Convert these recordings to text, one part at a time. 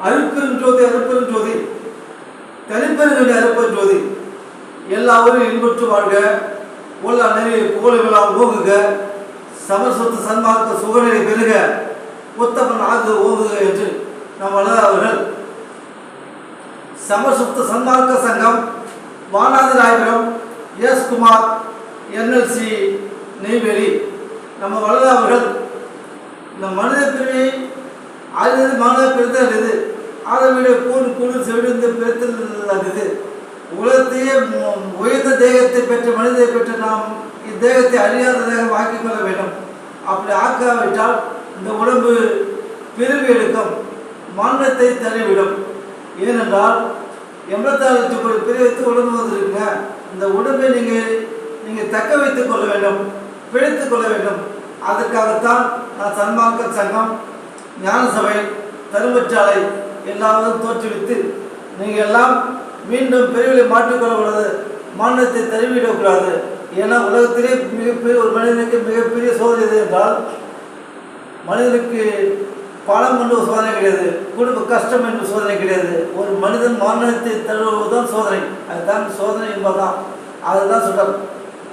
அருட்பெருஞ்சோதி அருட்பெருஞ்சோதி தனிப்பெருஞ்சோதி அருட்பெருஞ்சோதி எல்லாரும் இன்புற்று வாழ்க. உள்ள நெறி புகழெல்லாம் ஓங்குக. சமஸ்வத்து சன்மார்க்க சுகநிலை பெருக. உத்தமன் ஆகு ஓங்குக என்று நம் அவர்கள் சமஸ்வத்து சன்மார்க்க சங்கம் வானாதிராயபுரம் எஸ் குமார் என்எல்சி நெய்வேலி நம்ம வளர அவர்கள் இந்த மனித பிரிவை அது மனித பிரித்தல் இது அதை விட கூடு கூடு செவிழ்ந்து பிரித்தல் அது உலகத்தையே உயர்ந்த தேகத்தை பெற்ற மனிதரை பெற்று நாம் இத்தேகத்தை அழியாத தேகம் ஆக்கிக் கொள்ள வேண்டும். அப்படி ஆக்காவிட்டால் இந்த உடம்பு பிரிவு எடுக்கும், மரணத்தை தள்ளிவிடும். ஏனென்றால் 86 லட்சம் கோடி பிரிவித்து உடம்பு வந்திருக்குங்க. இந்த உடம்பை நீங்கள் தக்க வைத்துக் கொள்ள வேண்டும், பிழைத்துக் கொள்ள வேண்டும். அதற்காகத்தான் நான் சன்மார்க்க சங்கம், ஞான சபை, தருமச்சாலை எல்லாரும் தோற்றுவித்து நீங்கள் எல்லாம் மீண்டும் பிரிவுகளை மாற்றிக்கொள்ளக்கூடாது, மரணத்தை தழுவிடக்கூடாது. ஏன்னா உலகத்திலே மிகப்பெரிய ஒரு மனிதனுக்கு மிகப்பெரிய சோதனை எது என்றால், மனிதனுக்கு பணம் என்று ஒரு சோதனை கிடையாது, குடும்ப கஷ்டம் என்று சோதனை கிடையாது. ஒரு மனிதன் மரணத்தை தழுவுவதுதான் சோதனை. அதுதான் சோதனை என்பதுதான். அதுதான் சொல்கிறார்,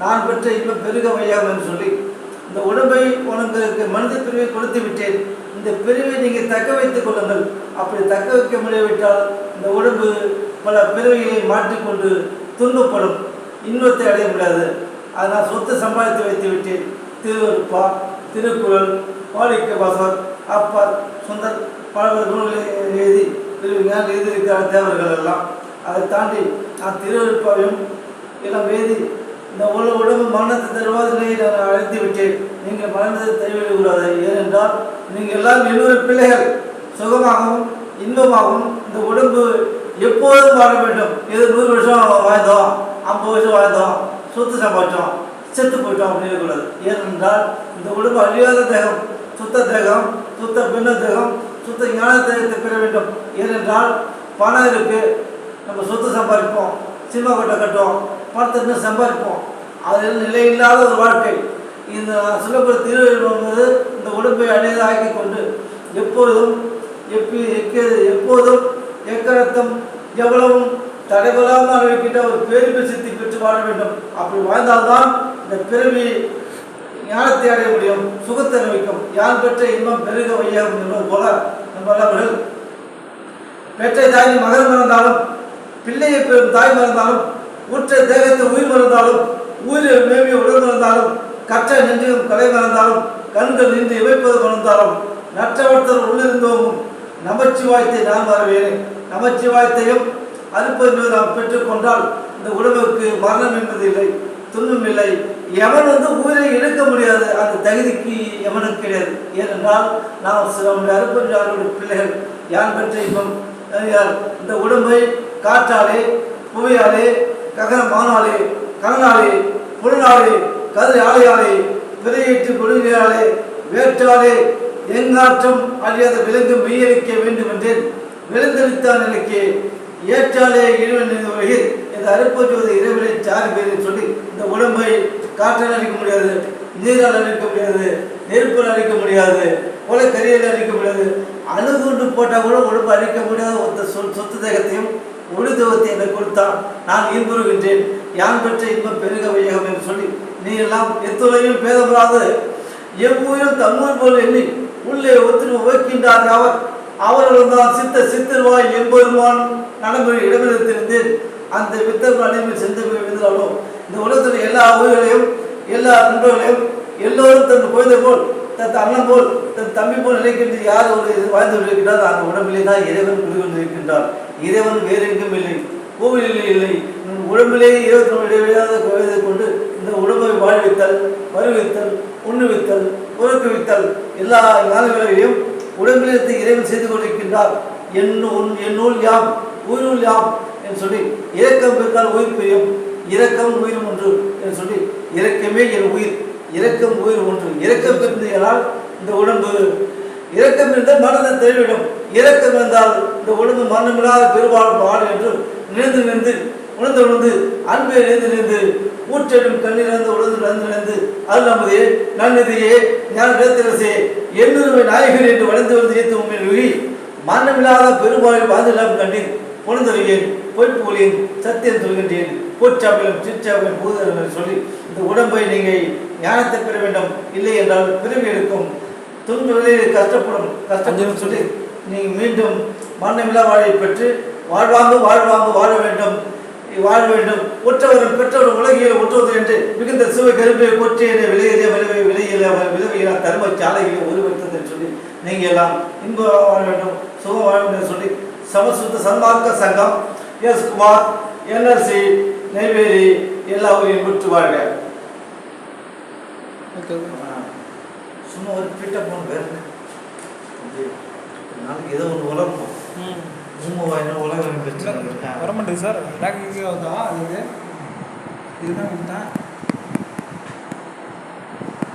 நான் பெற்ற இன்பம் பெருக வையாகும் என்று சொல்லி இந்த உடம்பை உனக்கு மனித பிரிவை கொடுத்து விட்டேன். இந்த பிரிவை நீங்கள் தக்க வைத்துக் கொள்ளுங்கள். அப்படி தக்க வைக்க முடியாவிட்டால் இந்த உடம்பு பல பிறவிகளை மாற்றிக்கொண்டு துன்பப்படும், இன்பத்தை அடைய முடியாது. அதனால் சொத்து சம்பாதித்து வைத்து விட்டேன். திருவருப்பா, திருக்குறள், மாணிக்க வாசகர், அப்பர், சுந்தர் பல நூல்களை எழுதி எழுதியிருக்கிற தேவர்கள் எல்லாம். அதை தாண்டி நான் திருவருப்பாவையும் எல்லாம் எழுதி இந்த உடம்பு மரணத்தை தருவாத நிலையை நான் அழைத்து விட்டேன். நீங்கள் மரணத்தை தருவிடக்கூடாது. ஏனென்றால் நீங்கள் எல்லாம் என்னொரு பிள்ளைகள் சுகமாகவும் இன்பமாகவும் இந்த உடம்பு எப்போதும் வாழ வேண்டும். இது 100 வருஷம் வாழ்ந்தோம், 50 வருஷம் வாழ்ந்தோம், சொத்து சம்பாதிச்சோம், செத்து போயிட்டோம் அப்படின்னு இருக்கக்கூடாது. ஏனென்றால் இந்த உடம்பு அழியாத தேகம், சுத்த தேகம், சுத்த பின்ன தேகம், சுத்த ஞான தேகத்தை பெற வேண்டும். ஏனென்றால் பணம் இருக்குது, நம்ம சொத்து சம்பாதிப்போம், சினிமா கொட்டை கட்டுவோம், பணத்தை இன்னும் சம்பாதிப்போம். அதில் நிலையில்லாத ஒரு வாழ்க்கை. இந்த சொல்லப்படுற திருவள்ளுவர் இந்த உடம்பை அழியதாக ஆக்கி கொண்டு எப்பொழுதும் எப்போதும் எக்கரத்தம் எவ்வளவும் தடைபடாமல் அனுபவிக்கின்ற ஒரு பேரின்ப சித்தி பெற்று வாழ வேண்டும். அப்படி வாழ்ந்தால்தான் இந்த பிறவி ஞானத்தை அடைய முடியும், சுகத்தை அனுபவிக்கும். யார் பெற்ற இன்பம் பெருக வையாகும் என்பது போல நம்ம அவர்கள் பெற்ற தாய் மகன் மறந்தாலும், பிள்ளையை பெறும் தாய் மறந்தாலும், உற்ற தேகத்தை உயிர் மறந்தாலும், உயிரில் மேவிய உடல் மறந்தாலும், கற்ற நெஞ்சிலும் கலை மறந்தாலும், கண்கள் நின்று இமைப்பது மறந்தாலும், நற்றவர்த்தர் உள்ளிருந்தோம் நமச்சிவாயத்தை நான் வரவேனேன். நமச்சிவாயத்தையும் அனுப்பது நாம் பெற்றுக்கொண்டால் இந்த உடம்புக்கு மரணம் என்பது இல்லை, துன்பம் இல்லை. எவன் உயிரை இழக்க முடியாது, அந்த தகுதிக்கு எவனுக்கு கிடையாது. ஏனென்றால் நாம் நம்முடைய அருப்பஞ்சாருடைய பிள்ளைகள். யான் பெற்ற இன்பம் இந்த உடம்பை காற்றாலே, புவியாலே, ககனமானாலே, கணனாலே, புலனாலே, கதிரை ஆலையாலே, விரையேற்று கொள்கையாலே, வேற்றாலே எங்காற்றம் அழியாத விலங்கு மெய்யளிக்க வேண்டும் என்றேன். விழுந்தளித்தான் நிலைக்கு ஏற்றாலே இறைவன் உலகில் இந்த அருப்பஞ்சுவது இறைவனை சாரி பேரில் சொல்லி இந்த உடம்பை காற்றால் அழிக்க முடியாது, நீரால் அழிக்க முடியாது, நெருப்பால் அழிக்க முடியாது, கொலை கரியால் அழிக்க முடியாது. அணுகுண்டு போட்டால் கூட உடம்பு அழிக்க முடியாத ஒத்த சொத்து தேகத்தையும் ஒளிதவத்தை எனக்கு கொடுத்தான். நான் இன்புறுகின்றேன். யான் பெற்ற இன்பம் பெருக வையகம் என்று சொல்லி நீ எல்லாம் எத்துறையும் பேதப்படாது எவ்வூரும் தம்மூர் போல் எண்ணி உள்ளே ஒத்துணை உழைக்கின்றார். அவர்கள் தான் சித்தருவாய் என்பெருமான் நடைமுறை இடமிருந்திருந்தேன். அந்த வித்தர்கள் அனைவரும் சென்றாலோ இந்த உலகத்தில் எல்லா உயிர்களையும் எல்லா நண்பர்களையும் எல்லோரும் தன் குழந்தை போல், தன் அண்ணன் போல், தன் தம்பி போல் நினைக்கின்ற யார் ஒரு வாழ்ந்து கொண்டிருக்கின்றார் அந்த உடம்பிலே தான் இறைவன் குடிக்கொண்டிருக்கின்றார். இறைவன் வேறு எங்கும் இல்லை, கோவிலில் இல்லை. உடம்பிலே 24 இடைவெளியாக குழந்தை கொண்டு இந்த உடம்பை வாழ்வித்தல், வருவித்தல், உண்ணுவித்தல், உறக்குவித்தல் எல்லா ஞானங்களையும் உடம்பிலே இறைவன் செய்து கொண்டிருக்கின்றார். என்னுள் யாம் உயிருள் யாம் என்று சொல்லி இரக்கம் இருந்தால் உயிர் பிரியும், இரக்கம் உயிர் ஒன்று என்று சொல்லி இரக்கமே என் உயிர், இரக்கம் உயிர் ஒன்று. இரக்கம் பிரிந்தால் இந்த உடம்பு, இரக்கம் இருந்தால் மரணத்தை தெரிவிடும். இரக்கம் இருந்தால் இந்த உடம்பு மரணமில்லாத பெருவாழ்வு ஆடு என்று நினைந்து உணர்ந்து அன்பை நினைந்து ஊற்றெடும் கண்ணிலிருந்து உணர்ந்து அது நமது நன்னிதியே ஞான இடத்திலே என்னுரிமை நாயகர் என்று வளர்ந்து வந்து ஏற்று உண்மையை மரணமில்லாத பெருமாளில் வாழ்ந்துள்ளாம் கண்டேன் புலந்தொருகேன் பொய்ப்பூலியன் சத்தியம் சொல்கின்றேன் போச்சாப்பிலும் சிற்சாப்பிலும் பூதர்கள் சொல்லி இந்த உடம்பை நீங்கள் ஞானத்தை பெற வேண்டும், இல்லை என்றால் பிறவி எடுக்கும் துன்ப விலையில் கஷ்டப்படும் சொல்லி நீங்கள் மீண்டும் மரணமில்லா வாழை பெற்று வாழ்வாங்க வாழ வேண்டும் ஒற்றவர்கள் பெற்றவர் உலகில் ஒற்றுவது என்று மிகுந்த சிவ கருப்பை கொற்றிய விலையில தர்ம சாலைகளை உருவெடுத்தது என்று சொல்லி நீங்கள் எல்லாம் இன்பம் வாழ வேண்டும், சுகம் வாழ வேண்டும் சொல்லி சமஸ்கிருத சன்மார்க்க சங்கம் எஸ் குமார் NRC நெய்வேலி எல்லா ஊரையும் விட்டு வாழ்க. சும்மா ஒரு பிட்ட போன பேர் நாளைக்கு ஏதோ ஒன்று உலகம் உலகம் வரமாட்டேங்குது சார். இதுதான் கொடுத்தேன்.